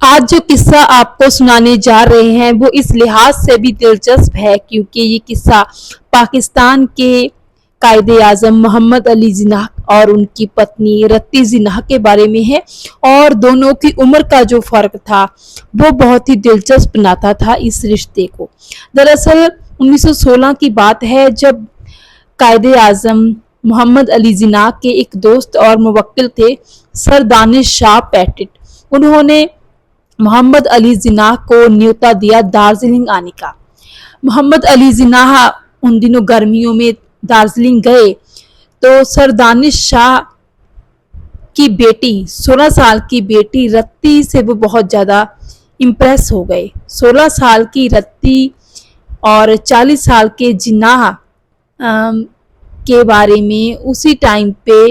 آج جو قصہ آپ کو سنانے جا رہے ہیں وہ اس لحاظ سے بھی دلچسپ ہے کیونکہ یہ قصہ پاکستان کے قائد اعظم محمد علی جناح اور ان کی پتنی رتی جناح کے بارے میں ہے، اور دونوں کی عمر کا جو فرق تھا وہ بہت ہی دلچسپ بناتا تھا اس رشتے کو۔ دراصل 1916 کی بات ہے جب قائد اعظم محمد علی جناح کے ایک دوست اور موکل تھے سر دانش شاہ پیٹٹ۔ انہوں نے محمد علی جناح کو نیوتا دیا دارجلنگ آنے کا۔ محمد علی جناح ان دنوں گرمیوں میں دارجلنگ گئے تو سر دانش شاہ کی بیٹی 16 سال کی بیٹی رتی سے وہ بہت زیادہ امپریس ہو گئے۔ 16 سال کی رتی اور 40 سال کے جناح کے بارے میں اسی ٹائم پہ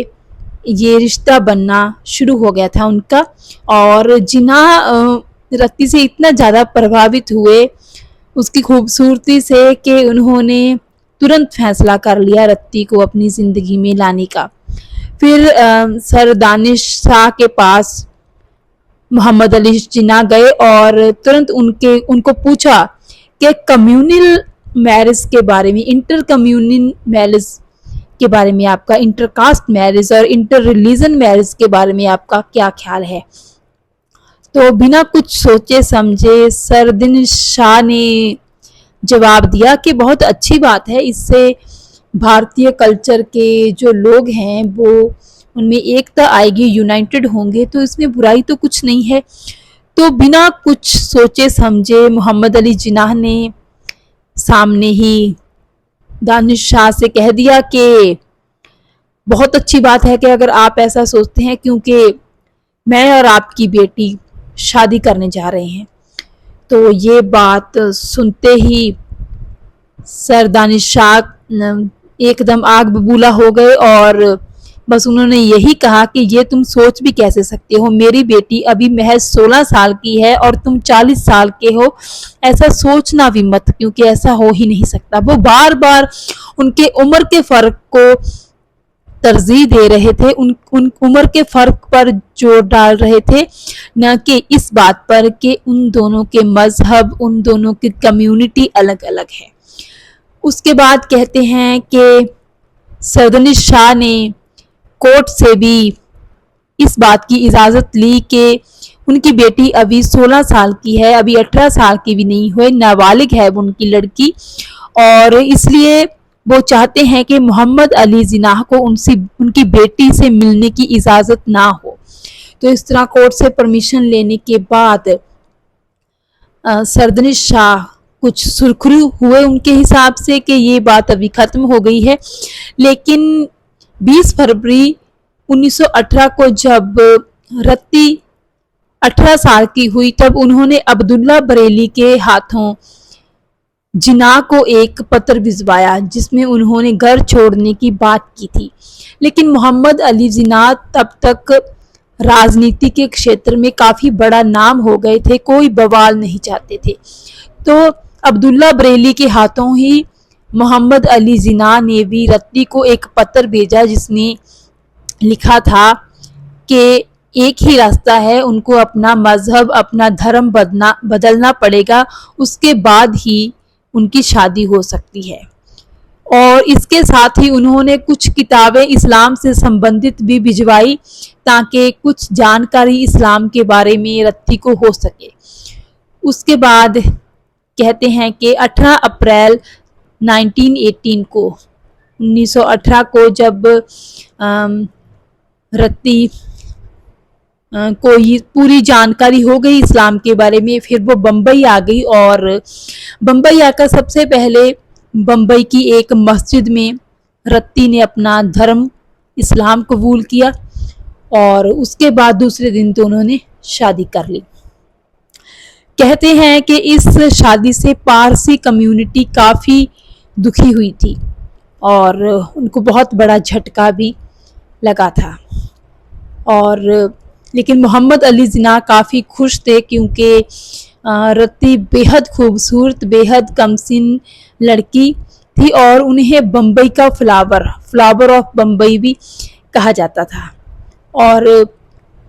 یہ رشتہ بننا شروع ہو گیا تھا ان کا، اور جناح رتی سے اتنا زیادہ پربھاوت ہوئے اس کی خوبصورتی سے کہ انہوں نے ترنت فیصلہ کر لیا رتی کو اپنی زندگی میں لانے کا۔ پھر سر دانش شاہ کے پاس محمد علی جناح گئے اور ترنت ان کو پوچھا کہ کمیونل میرج کے بارے میں، انٹر کمیونل میرج کے بارے میں آپ کا، انٹر کاسٹ میرج اور انٹر ریلیجن میرج کے بارے میں آپ کا کیا خیال ہے؟ تو بنا کچھ سوچے سمجھے سر دانش شاہ نے جواب دیا کہ بہت اچھی بات ہے، اس سے بھارتیہ کلچر کے جو لوگ ہیں وہ ان میں ایکتا آئے گی، یونائٹڈ ہوں گے، تو اس میں برائی تو کچھ نہیں ہے۔ تو بنا کچھ سوچے سمجھے محمد علی جناح نے سامنے ہی دانش شاہ سے کہہ دیا کہ بہت اچھی بات ہے کہ اگر آپ ایسا سوچتے ہیں، کیونکہ میں اور آپ کی بیٹی شادی کرنے جا رہے ہیں۔ تو یہ بات سنتے ہی سر دانش شاہ ایک دم آگ ببولا ہو گئے اور بس انہوں نے یہی کہا کہ یہ تم سوچ بھی کیسے سکتے ہو، میری بیٹی ابھی محض 16 سال کی ہے اور تم 40 سال کے ہو، ایسا سوچنا بھی مت، کیونکہ ایسا ہو ہی نہیں سکتا۔ وہ بار بار ان کے عمر کے فرق کو ترجیح دے رہے تھے، ان عمر کے فرق پر زور ڈال رہے تھے، نہ کہ اس بات پر کہ ان دونوں کے مذہب، ان دونوں کی کمیونٹی الگ الگ ہے۔ اس کے بعد کہتے ہیں کہ سر دانش شاہ نے کورٹ سے بھی اس بات کی اجازت لی کہ ان کی بیٹی ابھی 16 سال کی ہے، ابھی 18 سال کی بھی نہیں ہوئے، نابالغ ہے ان کی لڑکی، اور اس لیے وہ چاہتے ہیں کہ محمد علی جناح کو ان کی بیٹی سے ملنے کی اجازت نہ ہو۔ تو اس طرح کورٹ سے پرمیشن لینے کے بعد سر دانش شاہ کچھ سرخرو ہوئے ان کے حساب سے کہ یہ بات ابھی ختم ہو گئی ہے، لیکن 20 فروری 1918 کو جب رتی 18 سال کی ہوئی تب انہوں نے عبداللہ بریلی کے ہاتھوں جناح کو ایک پتر بھجوایا جس میں انہوں نے گھر چھوڑنے کی بات کی تھی، لیکن محمد علی جناح تب تک راجنیتی کے کھیتر میں کافی بڑا نام ہو گئے تھے، کوئی بوال نہیں چاہتے تھے۔ تو عبداللہ بریلی کے ہاتھوں ہی محمد علی جناح نے بھی رتی کو ایک پتر بھیجا جس نے لکھا تھا کہ ایک ہی راستہ ہے، ان کو اپنا مذہب، اپنا دھرم بدلنا پڑے گا، اس کے بعد ہی ان کی شادی ہو سکتی ہے۔ اور اس کے ساتھ ہی انہوں نے کچھ کتابیں اسلام سے سمبندھت بھی بھجوائی تاکہ کچھ جانکاری اسلام کے بارے میں رتی کو ہو سکے۔ اس کے بعد کہتے ہیں کہ 18 اپریل 1918 کو جب رتی کو پوری جانکاری ہو گئی اسلام کے بارے میں، پھر وہ بمبئی آ گئی، اور بمبئی آ کر سب سے پہلے بمبئی کی ایک مسجد میں رتی نے اپنا دھرم اسلام قبول کیا، اور اس کے بعد دوسرے دن تو انہوں نے شادی کر لی۔ کہتے ہیں کہ اس شادی سے پارسی کمیونٹی کافی دکھی ہوئی تھی اور ان کو بہت بڑا جھٹکا بھی لگا تھا، اور لیکن محمد علی جناح کافی خوش تھے کیونکہ رتی بےحد خوبصورت، بےحد کمسن لڑکی تھی، اور انہیں بمبئی کا فلاور آف بمبئی بھی کہا جاتا تھا۔ اور